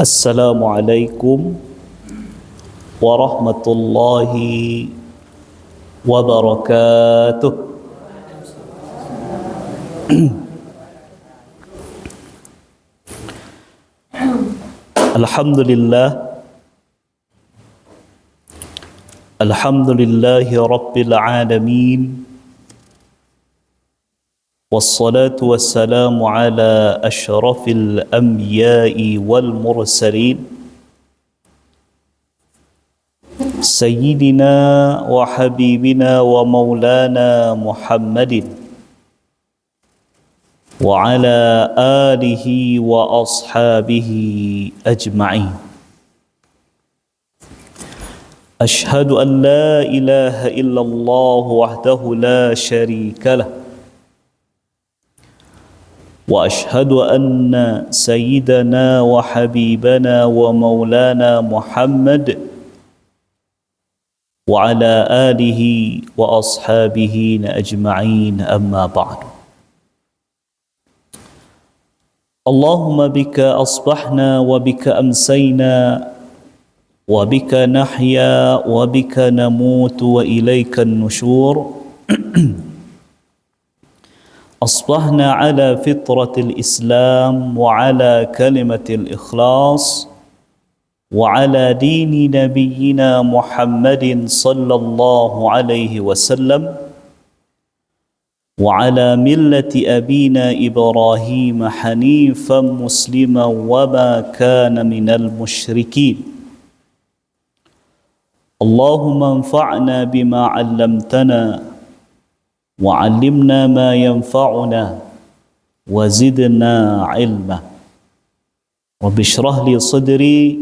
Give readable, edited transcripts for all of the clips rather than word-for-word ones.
Assalamualaikum warahmatullahi wabarakatuh. Alhamdulillahi rabbil alamin. Wassalatu wassalamu ala ashrafil anbiya'i wal mursalin Sayyidina wa habibina wa maulana Muhammadin wa ala alihi wa ashabihi ajma'in. Ashhadu an la ilaha illallah wahdahu la sharika lah وأشهد أن سيدنا وحبيبنا ومولانا محمد وعلى آله وأصحابه أجمعين أما بعد. اللهم بك أصبحنا وبك أمسينا وبك نحيا وبك نموت وإليك النشور. أصبحنا على فطرة الإسلام وعلى كلمة الإخلاص وعلى دين نبينا محمد صلى الله عليه وسلم وعلى ملة أبينا إبراهيم حنيفا مسلما وما كان من المشركين. اللهم انفعنا بما علمتنا وعلمنا ما ينفعنا وزدنا علما. رب اشرح لي صدري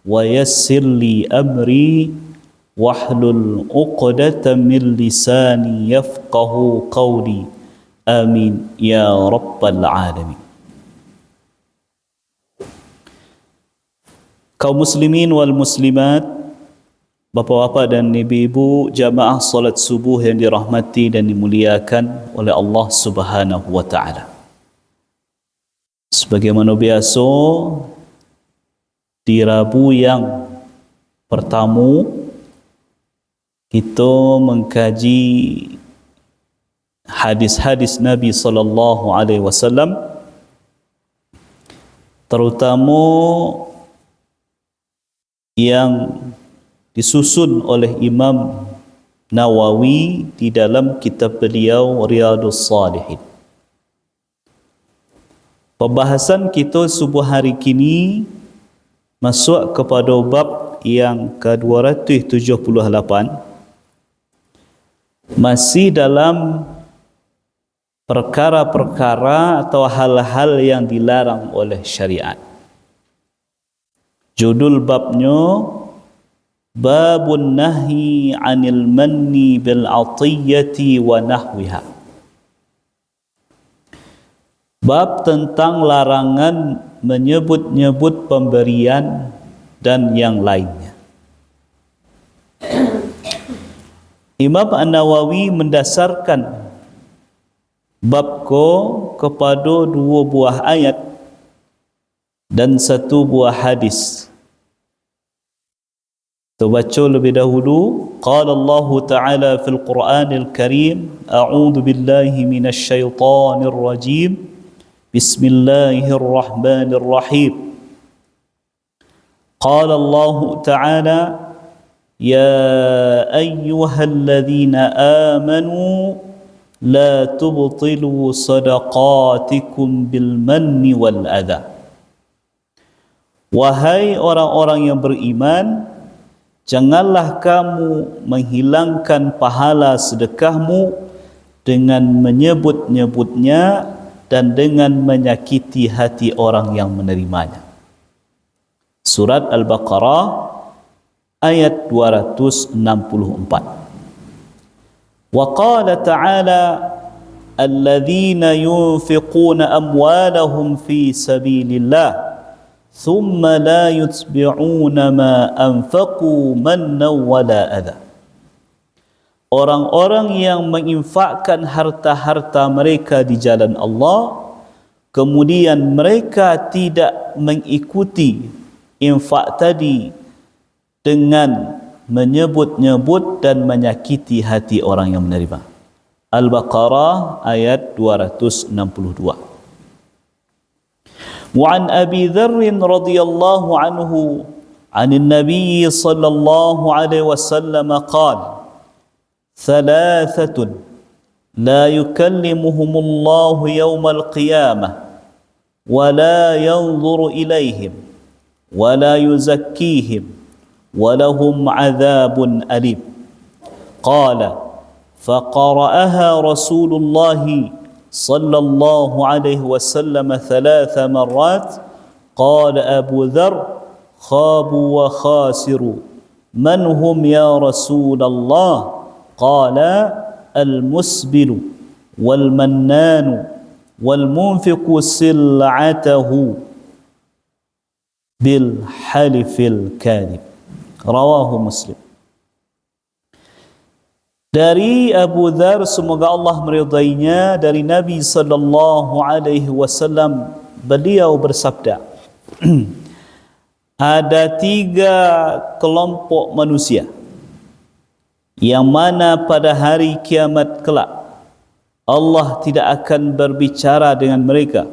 ويسر لي أمري واحلل عقدة من لساني يفقه قولي آمين يا رب العالمين. Kaum muslimin wal muslimat, Bapa-bapa dan ibu-ibu, jamaah salat subuh yang dirahmati dan dimuliakan oleh Allah Subhanahu wa taala. Sebagaimana biasa, di Rabu yang pertama kita mengkaji hadis-hadis Nabi sallallahu alaihi wasallam, terutama yang disusun oleh Imam Nawawi di dalam kitab beliau Riyadhus Shalihin. Pembahasan kita subuh hari kini masuk kepada bab yang ke-278, masih dalam perkara-perkara atau hal-hal yang dilarang oleh syariat. Judul babnya Babun Nahyi 'anil manni bil 'atiyati wa nahwiha. Bab tentang larangan menyebut-nyebut pemberian dan yang lainnya. Imam An-Nawawi mendasarkan bab kepada dua buah ayat dan satu buah hadis. Baca lebih dahulu. Qala Allah Ta'ala fil Qur'anil Karim, a'udzu billahi minasy syaithanir rajim. Bismillahirrahmanirrahim. Qala Allah Ta'ala, ya ayyuhalladzina amanu la tubtilu sadaqatikum bil manni wal adha. Wahai orang-orang yang beriman, janganlah kamu menghilangkan pahala sedekahmu dengan menyebut-nyebutnya dan dengan menyakiti hati orang yang menerimanya. Surat Al-Baqarah ayat 264. Wa qala ta'ala, alladzina yunfiquna amwalahum fi sabilillah ثم لا يتبعون ما أنفقوا منا ولا أذى. Orang-orang yang menginfakkan harta-harta mereka di jalan Allah, kemudian mereka tidak mengikuti infak tadi dengan menyebut-nyebut dan menyakiti hati orang yang menerima. Al-Baqarah ayat 262. Wa an Abi Dzar radhiyallahu anhu 'anil Nabi sallallahu alaihi wasallam qala thalathatun la yukallimuhumullahu yawmal qiyamah wa la yanzuru ilaihim wa la yuzakkihim wa lahum 'adzabun alim. Qala faqara'aha Rasulullah sallallahu alaihi wasallam 3 marrat. Qala Abu Dzar khabu wa khasiru man hum ya Rasulullah? Qala al-musbilu wal mannanu wal munfiqu sil'atahu bil halifil kadhib. Rawahu Muslim. Dari Abu Dzar, semoga Allah meridainya, dari Nabi sallallahu alaihi wasallam, beliau bersabda, ada 3 kelompok manusia yang mana pada hari kiamat kelak Allah tidak akan berbicara dengan mereka,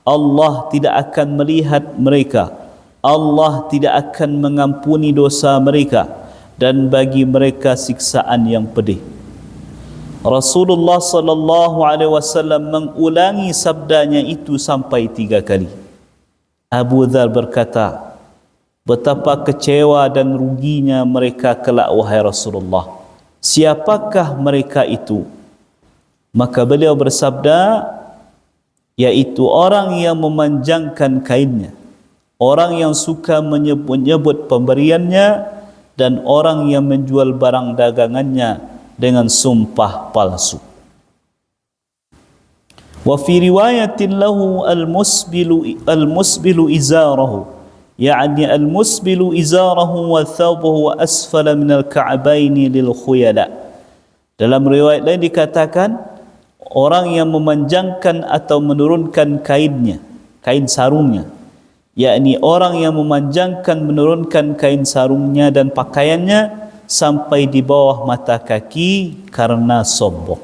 Allah tidak akan melihat mereka, Allah tidak akan mengampuni dosa mereka, dan bagi mereka siksaan yang pedih. Rasulullah sallallahu alaihi wasallam mengulangi sabdanya itu sampai 3 kali. Abu Dzar berkata, betapa kecewa dan ruginya mereka kelak, wahai Rasulullah. Siapakah mereka itu? Maka beliau bersabda, yaitu orang yang memanjangkan kainnya, orang yang suka menyebut-nyebut pemberiannya, dan orang yang menjual barang dagangannya dengan sumpah palsu. Wa fi riwayatin lahu al-musbilu izarahu, yakni al-musbilu izarahu wa thawbuhu wa asfala min al-ka'baini lil khuyala. Dalam riwayat lain dikatakan orang yang memanjangkan atau menurunkan kainnya, kain sarungnya, yakni orang yang memanjangkan, menurunkan kain sarungnya dan pakaiannya sampai di bawah mata kaki karena sombong.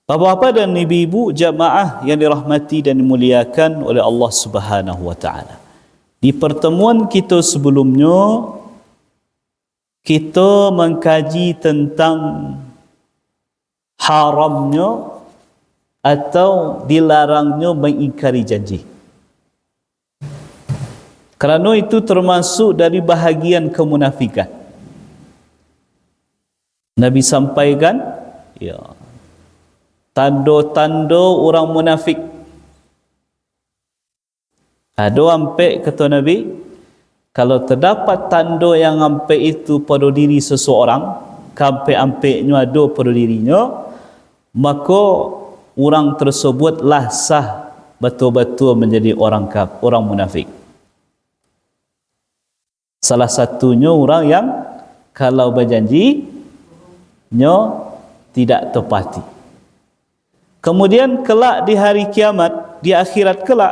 Bapak-bapak dan ibu-ibu jamaah yang dirahmati dan dimuliakan oleh Allah Subhanahu wa taala. Di pertemuan kita sebelumnya, kita mengkaji tentang haramnya atau dilarangnya mengingkari janji. Kerana itu termasuk dari bahagian kemunafikan. Nabi sampaikan, ya, tanda-tanda orang munafik. Ada ampe kata Nabi, kalau terdapat tanda yang ampe itu pada diri seseorang, kampe-ampeknya ada pada dirinya, maka orang tersebutlah sah betul-betul menjadi orang munafik. Salah satunya orang yang kalau berjanji tidak tepati. Kemudian kelak di hari kiamat, di akhirat kelak,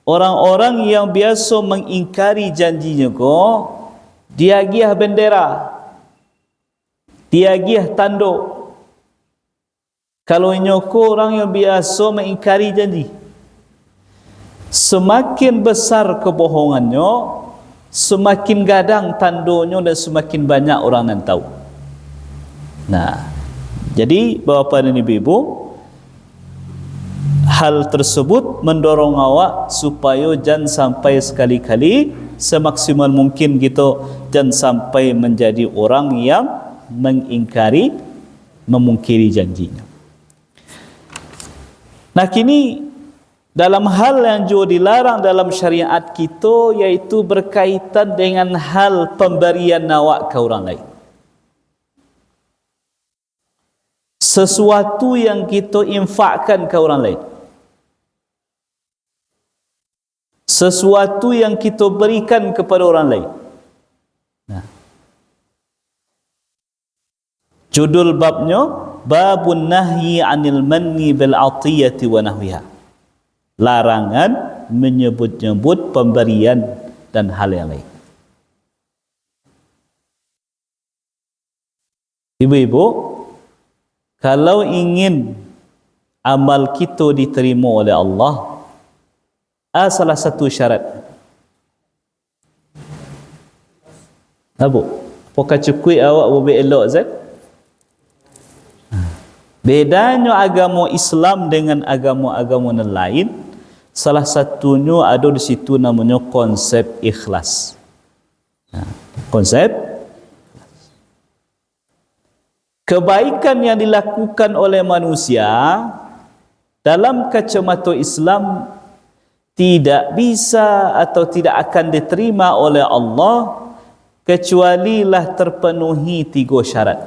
orang-orang yang biasa mengingkari janjinya dia giah bendera, dia giah tanduk. Kalau nyoko orang yang biasa mengingkari janji, semakin besar kebohongannya, semakin gadang tandanya dan semakin banyak orang yang tahu. Nah, jadi bapa dan ibu-ibu, hal tersebut mendorong awak supaya jangan sampai sekali-kali, semaksimal mungkin gitu, jangan sampai menjadi orang yang mengingkari, memungkiri janjinya. Nah, kini dalam hal yang juga dilarang dalam syariat kita, yaitu berkaitan dengan hal pemberian awak ke orang lain. Sesuatu yang kita infakkan ke orang lain, sesuatu yang kita berikan kepada orang lain. Nah, judul babnya babun nahyi anil manni bil atiyati wa nahwiha. Larangan menyebut-nyebut pemberian dan hal yang lain. Ibu-ibu, kalau ingin amal kita diterima oleh Allah, salah satu syarat. Apa? Apakah cukup awak berbuat elok, Zat? Bedanya agama Islam dengan agama-agama yang lain, salah satunya ada di situ namanya konsep ikhlas. Konsep kebaikan yang dilakukan oleh manusia dalam kacamata Islam tidak bisa atau tidak akan diterima oleh Allah kecuali lah terpenuhi 3 syarat.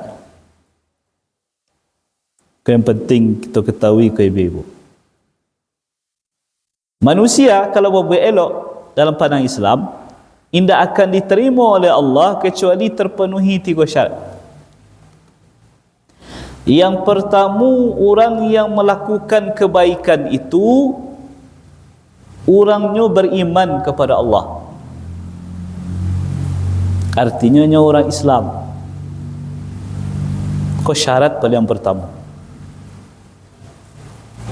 Yang penting kita ketahui ke ibu-ibu. Manusia kalau berbuat elok dalam pandang Islam, tidak akan diterima oleh Allah kecuali terpenuhi 3 syarat. Yang pertama, orang yang melakukan kebaikan itu orangnya beriman kepada Allah. Artinya orang Islam. Kau syarat paling yang pertama.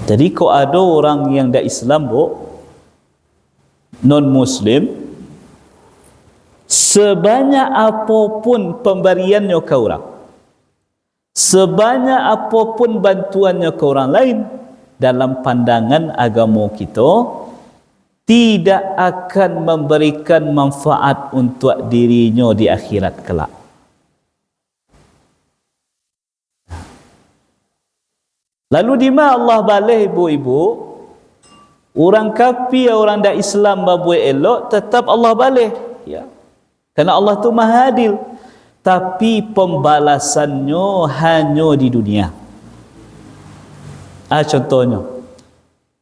Jadi kalau ada orang yang dah Islam, non-Muslim, sebanyak apapun pemberiannya ke orang, sebanyak apapun bantuannya ke orang lain, dalam pandangan agama kita, tidak akan memberikan manfaat untuk dirinya di akhirat kelak. Lalu di mana Allah balas ibu-ibu? Orang kafir, orang dak Islam berbuat elok, tetap Allah balas. Ya. Karena Allah tu Maha Adil. Tapi pembalasannya hanya di dunia. Contohnya,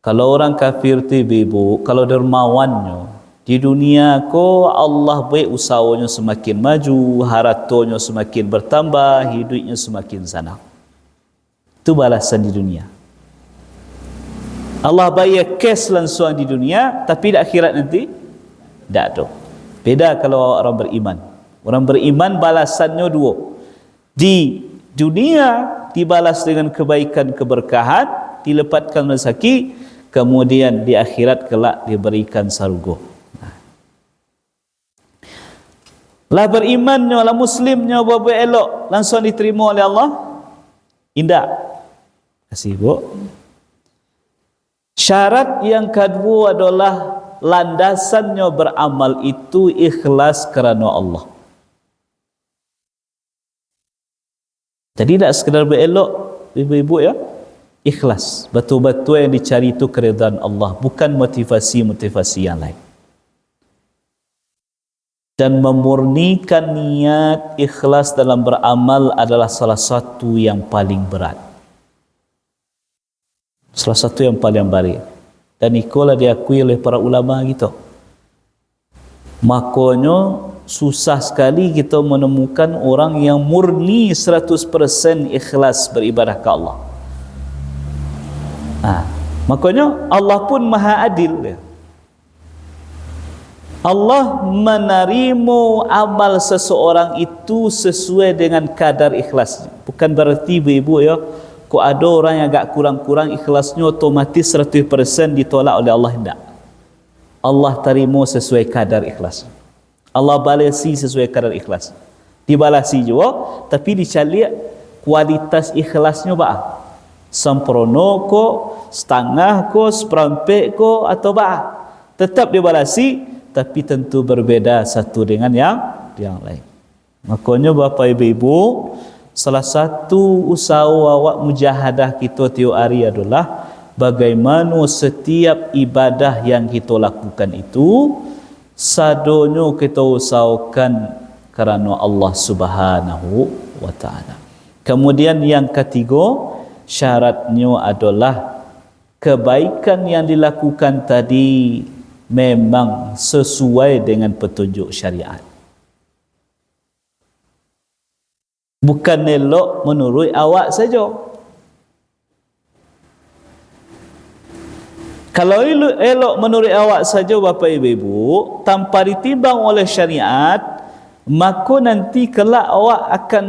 kalau orang kafir tu ibu, kalau dermawannya, di dunia ko Allah buat usahanya semakin maju, hartanya semakin bertambah, hidupnya semakin senang. Itu balasan di dunia. Allah bayar cash langsung di dunia, tapi di akhirat nanti tak ada. Beda kalau orang beriman. Orang beriman balasannya 2. Di dunia dibalas dengan kebaikan, keberkahan, dilepaskan rezeki, kemudian di akhirat kelak diberikan surga. Lah berimannya, lah muslimnya berbuat elok, langsung diterima oleh Allah? Indah. Kasih bu. Syarat yang kedua adalah landasannya beramal itu ikhlas kerana Allah. Jadi tak sekadar berelok ibu-ibu ya, ikhlas. Betul-betul yang dicari itu keridhaan Allah, bukan motivasi-motivasi yang lain. Dan memurnikan niat ikhlas dalam beramal adalah salah satu yang paling berat. Salah satu yang paling baik. Dan itulah diakui oleh para ulama kita. Makanya susah sekali kita menemukan orang yang murni 100% ikhlas beribadah ke Allah. Makanya Allah pun Maha Adil. Allah menerima amal seseorang itu sesuai dengan kadar ikhlasnya. Bukan berarti ibu-ibu ya, kok ada orang yang agak kurang-kurang ikhlasnya otomatis 100% ditolak oleh Allah. Tidak. Allah terima sesuai kadar ikhlas. Allah balasi sesuai kadar ikhlas. Dibalasi juga, tapi dicari kualitas ikhlasnya apa? Sempurna ko, setengah ko, seperempat ko, atau apa? Tetap dibalasi, tapi tentu berbeda satu dengan yang lain. Makanya Bapak Ibu, salah satu usaha awak mujahadah kita tiap hari adalah bagaimana setiap ibadah yang kita lakukan itu sadonyo kita usahakan kerana Allah Subhanahu wa taala. Kemudian yang ketiga, syaratnya adalah kebaikan yang dilakukan tadi memang sesuai dengan petunjuk syariat. Bukan elok menurut awak saja. Kalau elok menurut awak saja bapa ibu, tanpa ditimbang oleh syariat, maka nanti kelak awak akan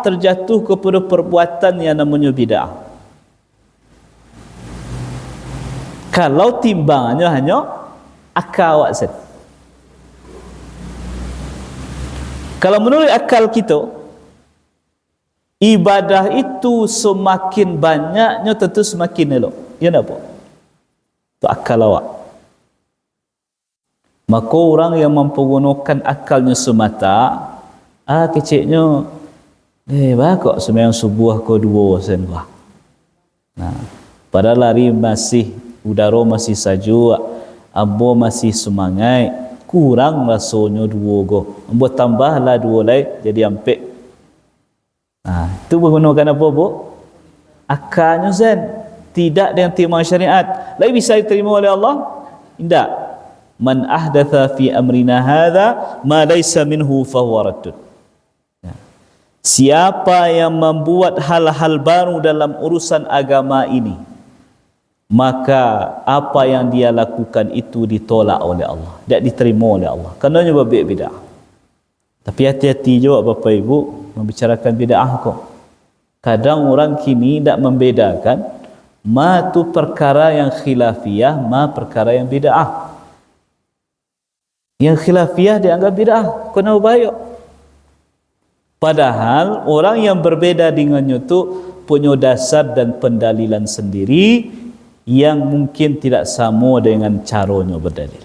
terjatuh kepada perbuatan yang namanya bid'ah. Kalau timbangannya hanya akal awak saja. Kalau menurut akal kita, ibadah itu semakin banyaknya tentu semakin elok. Ya tak apa? Itu akal awak. Maka orang yang mempergunakan akalnya semata, keciknya, bakok sembahyang subuh ke 2 sen lah. Nah, pada lari masih udara masih sejuk, abo masih semangat, kurang rasanya 2 go. Ambo tambahlah 2 lagi jadi ampek. Nah, itu menggunakan apa, Bu? Akalnya zen. Tidak dengan timbangan syariat. Lagi bisa diterima oleh Allah? Tidak. Man ahdatha fi amrina hadha ma laysa minhu fahuwa raddun. Siapa yang membuat hal-hal baru dalam urusan agama ini, maka apa yang dia lakukan itu ditolak oleh Allah, tidak diterima oleh Allah. Kerana babak bid'ah. Tapi hati-hati juga Bapak Ibu membicarakan bid'ah kok. Kadang orang kini tidak membedakan ma tu perkara yang khilafiyah, ma perkara yang bid'ah. Yang khilafiyah dianggap bid'ah, kena bahaya. Padahal orang yang berbeda dengannya itu punya dasar dan pendalilan sendiri yang mungkin tidak sama dengan caranya berdalil.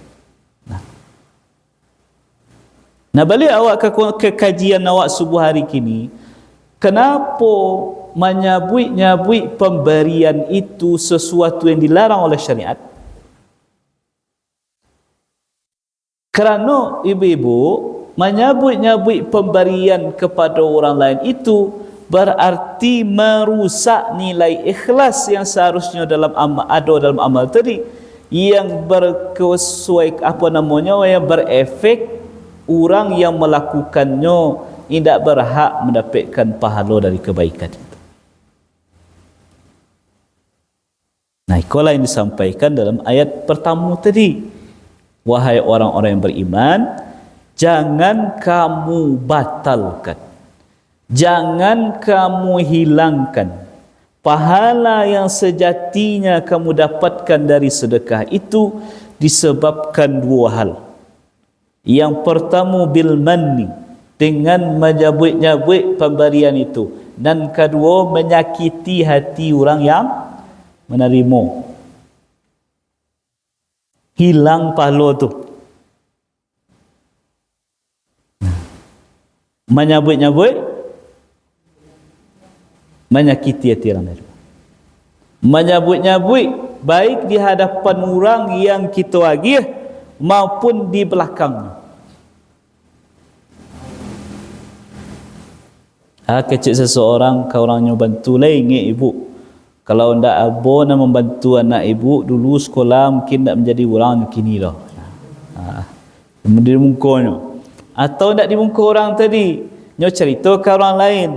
Nah, balik awak ke kajian awak subuh hari kini, kenapa menyabui pemberian itu sesuatu yang dilarang oleh syariat? Kerana ibu-ibu menyabui pemberian kepada orang lain itu berarti merusak nilai ikhlas yang seharusnya dalam amal tadi, yang yang berefek orang yang melakukannya tidak berhak mendapatkan pahala dari kebaikan itu. Nah, itulah yang disampaikan dalam ayat pertama tadi. Wahai orang-orang yang beriman, jangan kamu batalkan, jangan kamu hilangkan pahala yang sejatinya kamu dapatkan dari sedekah itu disebabkan 2 hal. Yang pertama bil manni, dengan menyabut-nyabut pemberian itu, dan kedua menyakiti hati orang yang menerima. Hilang pahala tu. Menyabut-nyabut, menyakiti hati orang lain. Menyabut-nyabut baik di hadapan orang yang kita agih maupun di belakang. Kecil seseorang kau orangnya bantu lain ibu. Kalau ndak abo nak membantu anak ibu dulu sekolah mungkin tak menjadi orang kini lah. Di mukanya. Atau ndak di muka orang tadi, nyo cerita ke orang lain.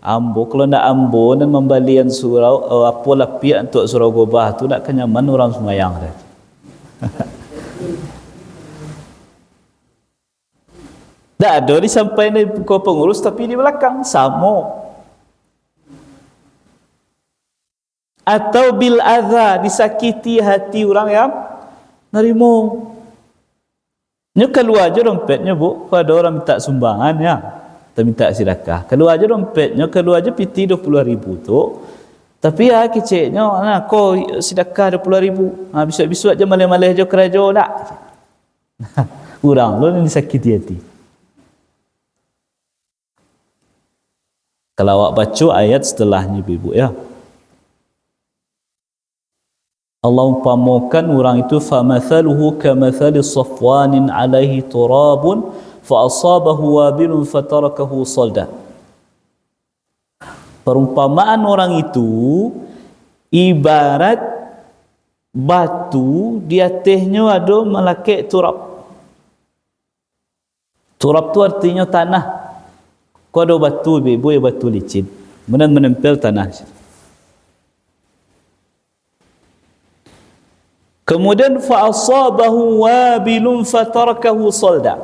Ambo kalau ndak ambo dan membalian surau apalah pihak untuk surau gobah tu nak kenyaman orang semayang dah. Tak ada disampaikan dari pengurus tapi di belakang sama. Atau bil adha, disakiti hati orang yang nerima. Nya keluar aja dompetnya, Bu. Kalau ada orang minta sumbangan ya, atau minta sedekah, keluar aja dompetnya, keluar aja piti 20,000 tu. Tapi ya keciknya, nah kau sedekah 20,000. Besok-besok aja malih-malih aja kerja tak. Orang lu ni sakiti hati. Kalau awak baca ayat setelahnya ibu ya. Allah umpamakan orang itu famathaluhu kamathali safwanin alaihi turabun fa asabahu wabilun fatarakahu salda. Perumpamaan orang itu ibarat batu di atasnya ada melakik turab. Turab tu artinya tanah. Kau ada batu ibu ya batu licin, menempel tanah. Kemudian fa'asabahu wabilun fatarakahu salda.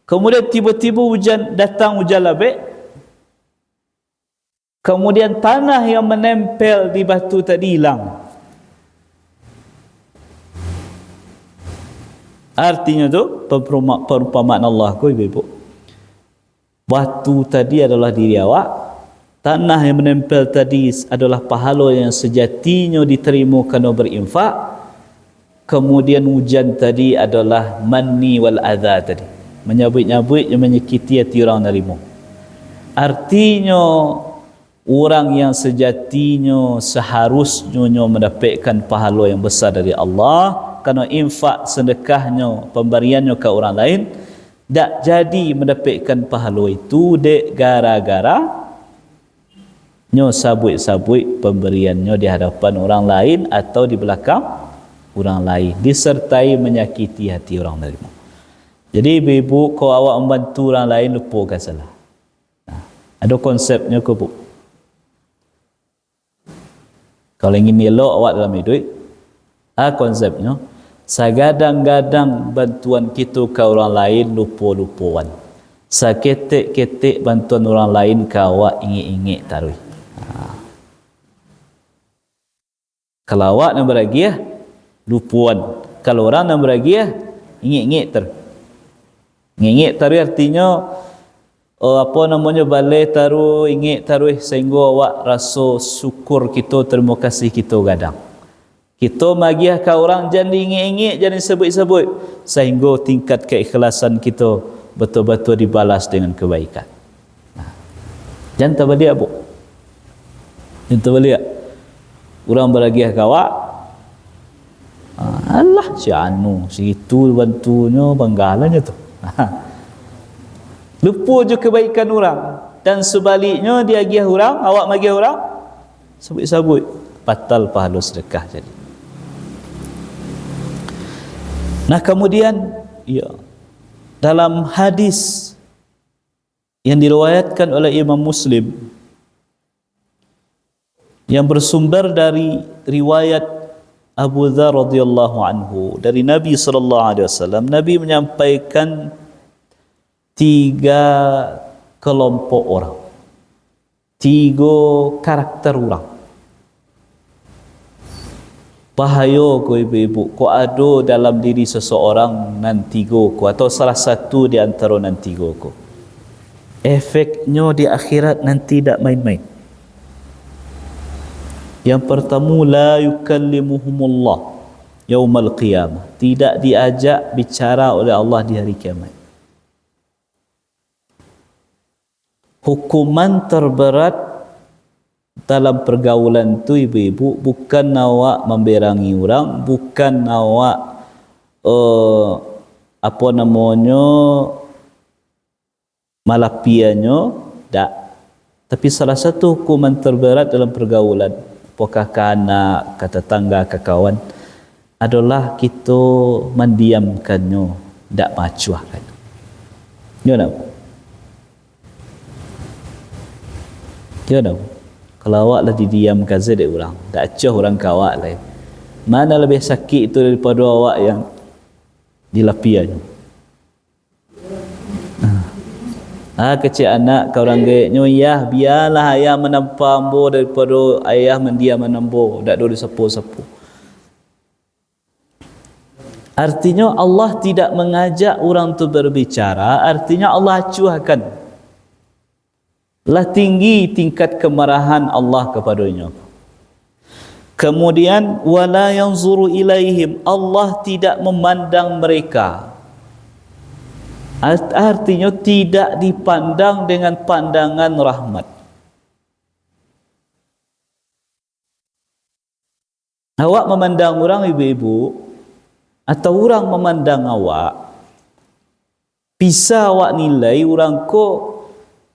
Kemudian tiba-tiba datang hujan labik. Kemudian tanah yang menempel di batu tadi hilang. Artinya tu perumpamaan Allah ko ibu-ibu. Batu tadi adalah diri awak. Tanah yang menempel tadi adalah pahala yang sejatinya diterima kerana berinfak. Kemudian hujan tadi adalah manni wal adha tadi, menyabit-nyabit yang menyakiti hati orang nerima. Artinya orang yang sejatinya seharusnya mendapatkan pahala yang besar dari Allah kerana infak sedekahnya, pemberiannya ke orang lain, tak jadi mendapatkan pahala itu dek gara-gara nyo sabut-sabut pemberiannya di hadapan orang lain atau di belakang orang lain, disertai menyakiti hati orang lain. Jadi ibu-ibu, kalau awak membantu orang lain, lupakan salah. Ada konsepnya ke bu? Kalau ingin elok awak dalam hidup, konsepnya sagadang-gadang bantuan kita ke orang lain lupa-lupawan. Saketek-ketek bantuan orang lain ke awak ingit-ingit taruh. Kalau awak nak beragiah, lupuan. Kalau orang nak beragiah, ingit-ingit taruh. Ingit taruh artinya balai taruh, ingit taruh sehingga awak rasa syukur kita, terima kasih kita gadang. Kita magiah ke orang jangan ingit-ingit, jangan sebut-sebut, sehingga tingkat keikhlasan kita betul-betul dibalas dengan kebaikan. Jangan terbalik bu. Jangan terbalik. Orang beragiah ke awak, Allah si anu segitu bantunya banggalanya tu. Lupa je kebaikan orang, dan sebaliknya dia agiah orang, awak magiah orang, sabut-sabut, batal pahala sedekah jadi. Nah kemudian dalam hadis yang diriwayatkan oleh Imam Muslim yang bersumber dari riwayat Abu Dzar radhiyallahu anhu dari Nabi sallallahu alaihi wasallam, Nabi menyampaikan 3 kelompok orang, 3 karakter orang. Bahaya ko ibu-ibu, ko ada dalam diri seseorang nan 3 ko, atau salah satu di antara nan 3 ko. Efeknya di akhirat nanti tidak main-main. Yang pertama, la yukallimuhumullah yaumal qiyamah, tidak diajak bicara oleh Allah di hari kiamat. Hukuman terberat dalam pergaulan tu ibu-ibu bukan awak memberangi orang, bukan awak malapiannya, tak. Tapi salah satu hukuman terberat dalam pergaulan, apakah ke anak, ke tetangga, ke kawan, adalah kita mendiamkannya, tak macuahkan. Ya tak? Ya tak? Kalau awak lah didiamkan saja orang, tak acuh orang ke awak lah. Mana lebih sakit itu daripada awak yang dilapiannya. Kecil anak kau orang gayanya, ya biarlah ayah menampak ambo daripada ayah mendiam menambo, tak ada sepu-sepu. Artinya Allah tidak mengajak orang tu berbicara, artinya Allah acuhkan. Lah tinggi tingkat kemarahan Allah kepadanya. Kemudian wala yanzuru ilaihim, Allah tidak memandang mereka. Artinya tidak dipandang dengan pandangan rahmat. Awak memandang orang ibu-ibu, atau orang memandang awak, bisa awak nilai orang ko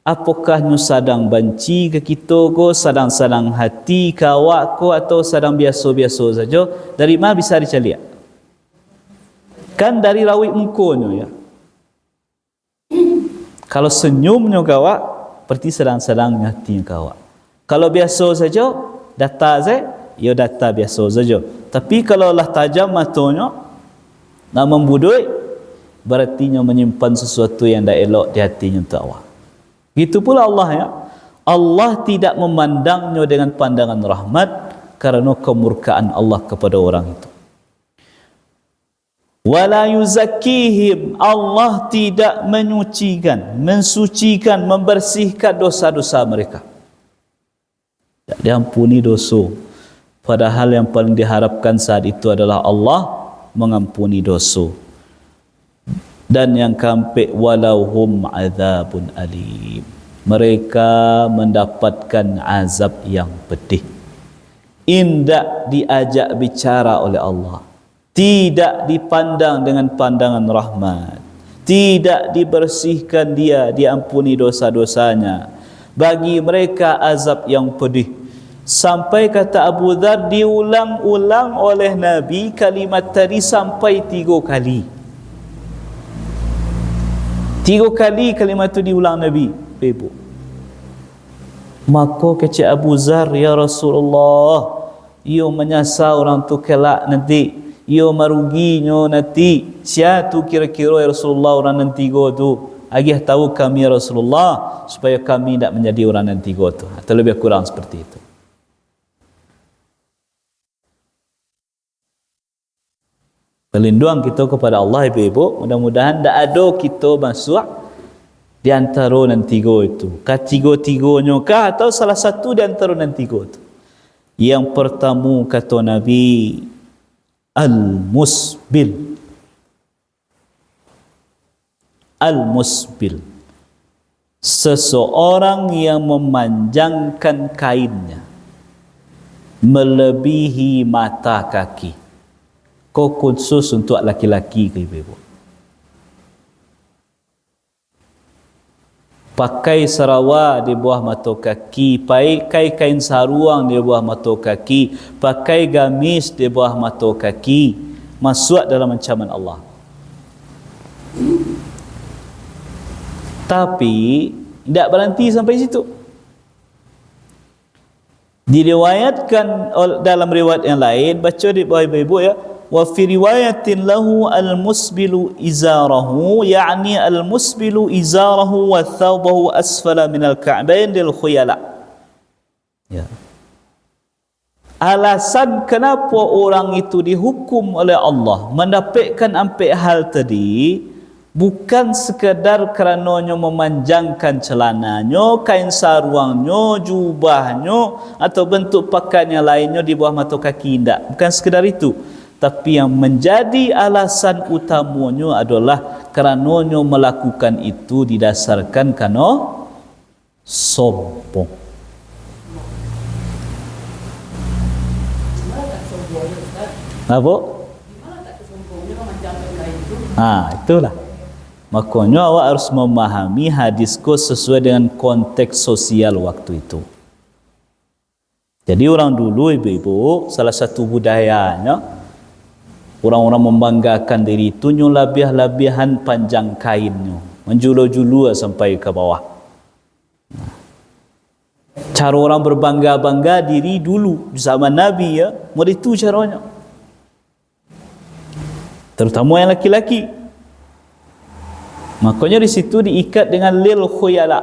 apakah nyu sadang benci ke kita ko, sadang-sadang hati ke awak ko, atau sadang biasa-biasa saja. Dari mana bisa dicari? Kan dari rawit mukanya ya. Kalau senyumnya ke awak, berarti sedang-sedang hatinya ke awak. Kalau biasa saja, data saya, ia data biasa saja. Tapi kalau lah tajam matanya nak membudui, berarti menyimpan sesuatu yang tak elok di hatinya untuk awak. Gitu pula Allah ya. Allah tidak memandangnya dengan pandangan rahmat karena kemurkaan Allah kepada orang itu. Wala yuzakkihim, Allah tidak menyucikan, mensucikan, membersihkan dosa-dosa mereka. Tak diampuni dosa. Padahal yang paling diharapkan saat itu adalah Allah mengampuni dosa. Dan yang keempat, walahum azabun alim, mereka mendapatkan azab yang pedih. Tidak diajak bicara oleh Allah, tidak dipandang dengan pandangan rahmat, tidak dibersihkan dia, diampuni dosa-dosanya. Bagi mereka azab yang pedih. Sampai kata Abu Dhar, diulang-ulang oleh Nabi kalimat tadi sampai 3 kali. 3 kali kalimat itu diulang Nabi. Ibu. Maka kecik Abu Dhar, ya Rasulullah, ia menyasar orang tu kelak nanti, ia meruginya nanti. Siapa tu kira-kira ya Rasulullah orang nanti tu? Agih tahu kami ya Rasulullah, supaya kami tidak menjadi orang nanti tu. Atau lebih kurang seperti itu. Perlindungan kita kepada Allah ibu-ibu, mudah-mudahan tak ada kita masuk di antara nanti itu. Ketiga-tiganya kah atau salah satu di antara nanti itu. Yang pertama kata Nabi, al-musbil. Al-musbil, seseorang yang memanjangkan kainnya melebihi mata kaki. Khusus untuk laki-laki ke ibu-ibu. Pakai sarawak di bawah mata kaki, pakai kain saruang di bawah mata kaki, pakai gamis di bawah mata kaki, masuk dalam ancaman Allah. Tapi tidak berhenti sampai situ. Diriwayatkan dalam riwayat yang lain, baca di bawah ibu-ibu ya, wa fi riwayatin lahu al-musbilu izarahu, yakni al-musbilu izarahu wa thawbahu asfala min al-ka'bain lil khuyala. Ya. Alasan kenapa orang itu dihukum oleh Allah mendapatkan ampai hal tadi, bukan sekadar kerananya memanjangkan celananya, kain saruangnya, jubahnya atau bentuk pakaian yang lainnya di bawah mata kaki, tidak. Bukan sekadar itu. Tapi yang menjadi alasan utamanya adalah kerananya melakukan itu didasarkan kerana sombong. Apa? Itulah. Makanya awak harus memahami hadisku sesuai dengan konteks sosial waktu itu. Jadi orang dulu ibu-ibu, salah satu budayanya, orang-orang membanggakan diri, tunjuk labiah-labihan panjang kainnya, menjulu-julu sampai ke bawah. Cara orang berbangga-bangga diri dulu zaman Nabi ya, itu caranya. Terutama yang laki-laki. Makanya di situ diikat dengan lil khuyala.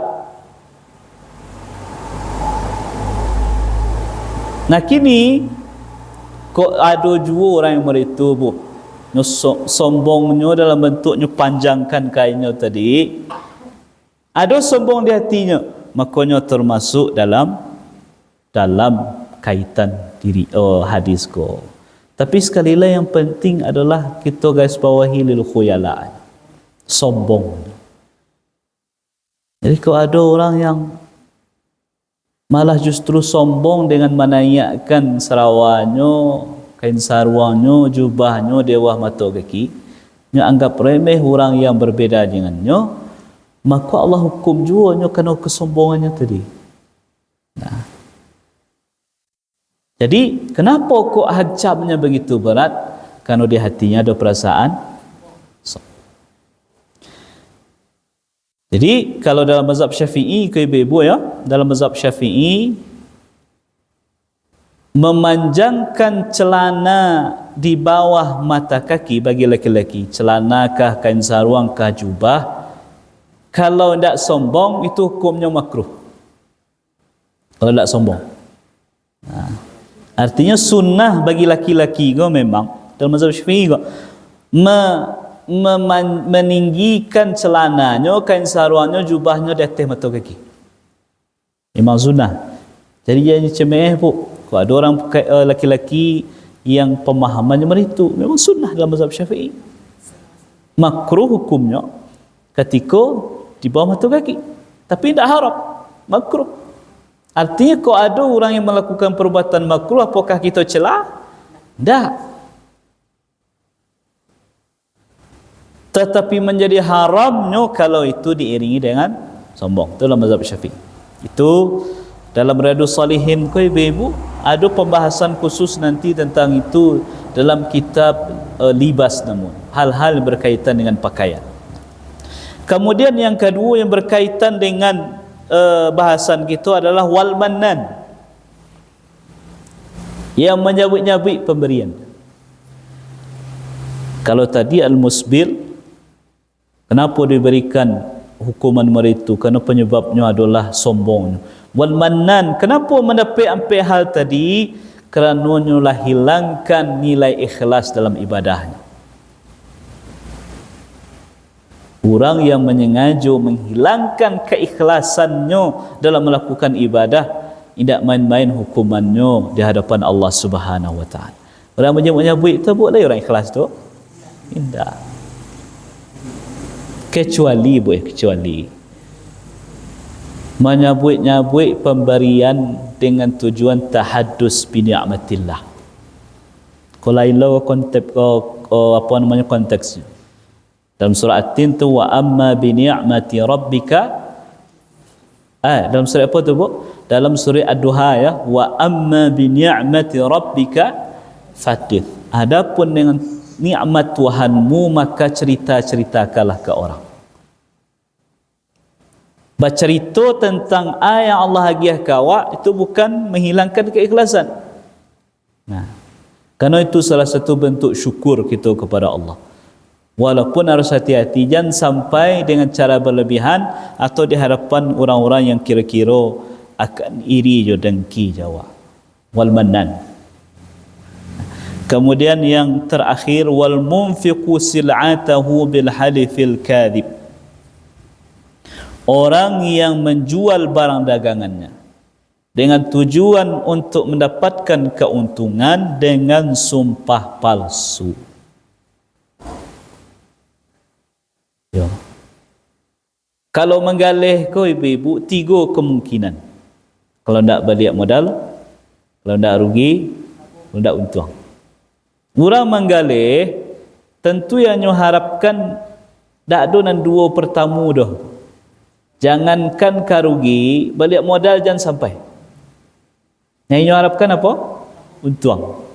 Nah kini kok ada juga orang yang meritu bu, sombongnya dalam bentuknya panjangkan kainnya tadi, ada sombong di hatinya, makanya termasuk dalam kaitan diri hadis ko. Tapi sekali lagi yang penting adalah kita guys bawahi lil khuyala, sombong. Jadi kalau ada orang yang malah justru sombong dengan menaikkan sarawaknya, kain saruangnya, jubahnya di bawah mata kaki, nya anggap remeh orang yang berbeza dengannya, maka Allah hukum juga nya kerana kesombongannya tadi. Nah. Jadi kenapa kok hancamnya begitu berat? Karena di hatinya ada perasaan. Jadi kalau dalam mazhab Syafi'i ke ibu-ibu ya, dalam mazhab Syafi'i memanjangkan celana di bawah mata kaki bagi lelaki-lelaki, celanakah, kain sarungkah, jubah, kalau tidak sombong itu hukumnya makruh. Kalau tidak sombong, artinya sunnah bagi laki-laki kau memang dalam mazhab Syafi'i kau meninggikan celananya, kain sarungnya, jubahnya di atas mata kaki. Memang sunnah. Jadi jangan cemeh pun. Kalau ada orang laki-laki yang pemahamannya meritu, memang sunnah dalam mazhab Syafi'i. Makruh hukumnya ketika di bawah mata kaki, tapi tidak haram, makruh. Artinya kalau ada orang yang melakukan perbuatan makruh, apakah kita celah? Tidak. Tetapi menjadi haramnya kalau itu diiringi dengan sombong. Itu dalam mazhab Syafi'i. Itu dalam Riyadhus Shalihin kau ibu-ibu ada pembahasan khusus nanti tentang itu dalam kitab libas, namun hal-hal yang berkaitan dengan pakaian. Kemudian yang kedua yang berkaitan dengan bahasan kita adalah wal mannan, yang menyabit-nyabit pemberian. Kalau tadi al-musbil, kenapa diberikan hukuman meritu? Kerana penyebabnya adalah sombongnya. Wal mannan, kenapa mendapat hal tadi? Kerana hilangkan nilai ikhlas dalam ibadahnya. Orang yang menyengaja menghilangkan keikhlasannya dalam melakukan ibadah, tidak main-main hukumannya di hadapan Allah Subhanahu wa taala. Orang menyebut-nyebut tu boleh orang ikhlas tu? Tidak. Kecuali menyabut-nyabut pemberian dengan tujuan tahaddus bi ni'matillah. Kalau lain konteksnya. Dalam surah At-Tin tu wa amma bi ni'mati rabbika. Dalam surah apa tu, Bu? Dalam surah Ad-Duha ya, wa amma bi ni'mati rabbika fadith. Adapun dengan nikmat Tuhanmu maka cerita-ceritakanlah ke orang. Bercerita tentang ayat Allah hadiah kawak itu bukan menghilangkan keikhlasan. Kerana itu salah satu bentuk syukur kita kepada Allah. Walaupun harus hati-hati, jangan sampai dengan cara berlebihan atau di hadapan orang-orang yang kira-kira akan iri je, dengki jawab. Wal mannan. Kemudian yang terakhir, wal munfiqu sil'atahu bil halifil kadhib. Orang yang menjual barang dagangannya dengan tujuan untuk mendapatkan keuntungan dengan sumpah palsu. Ya. Kalau menggalih kau ibu-ibu, 3 kemungkinan. Kalau tidak balik modal, kalau tidak rugi, kalau tidak untung. Orang menggalih, tentu yang harapkan tak ada nan 2 pertama dah. Jangankan karugi, balik modal jangan sampai. Yang harapkan apa? Untung.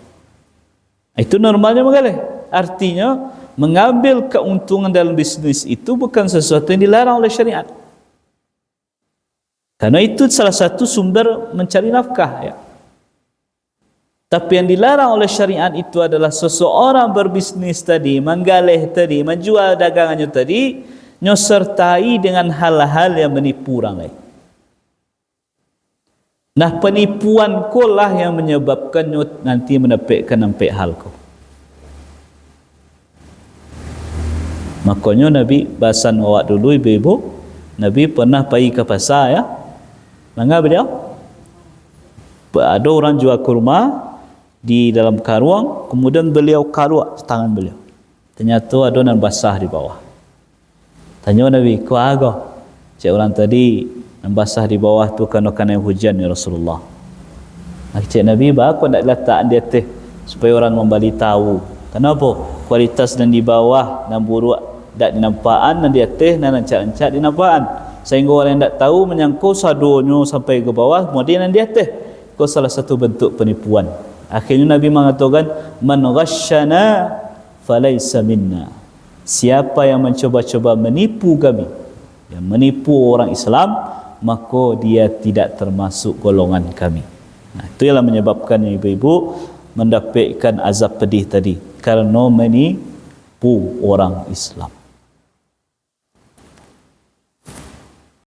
Itu normalnya menggalih. Artinya mengambil keuntungan dalam bisnis itu bukan sesuatu yang dilarang oleh syariat. Karena itu salah satu sumber mencari nafkah ya. Tapi yang dilarang oleh syariat itu adalah seseorang berbisnis tadi, menggalih tadi, menjual dagangannya tadi, sertai dengan hal-hal yang menipu orang lain. Nah, penipuan kau lah yang menyebabkan nanti mendapatkan hal kau. Makanya Nabi bahasan awak dulu ibu-ibu, Nabi pernah pergi ke pasar ya. Mangga beliau? Ada orang jual kurma di dalam karung, kemudian beliau karuk tangan beliau. Ternyata adonan basah di bawah. Tanya Nabi, kau agak? Cik orang tadi yang basah di bawah tu kena hujan ya Rasulullah. Cik Nabi, aku nak letak di atas supaya orang membalik tahu. Kenapa? Kualitas dan di bawah dan buruk tak dinampaan, dan di atas dan rancak-rancak dinampaan. Sehingga orang yang tak tahu menyangkau sadonya sampai ke bawah, kemudian yang di atas. Kau salah satu bentuk penipuan. Akhirnya Nabi mengatakan, man ghasyana falaysa minna. Siapa yang mencoba-coba menipu kami, yang menipu orang Islam, maka dia tidak termasuk golongan kami. Nah, itu yang menyebabkan ibu-ibu mendapatkan azab pedih tadi, kerana menipu orang Islam.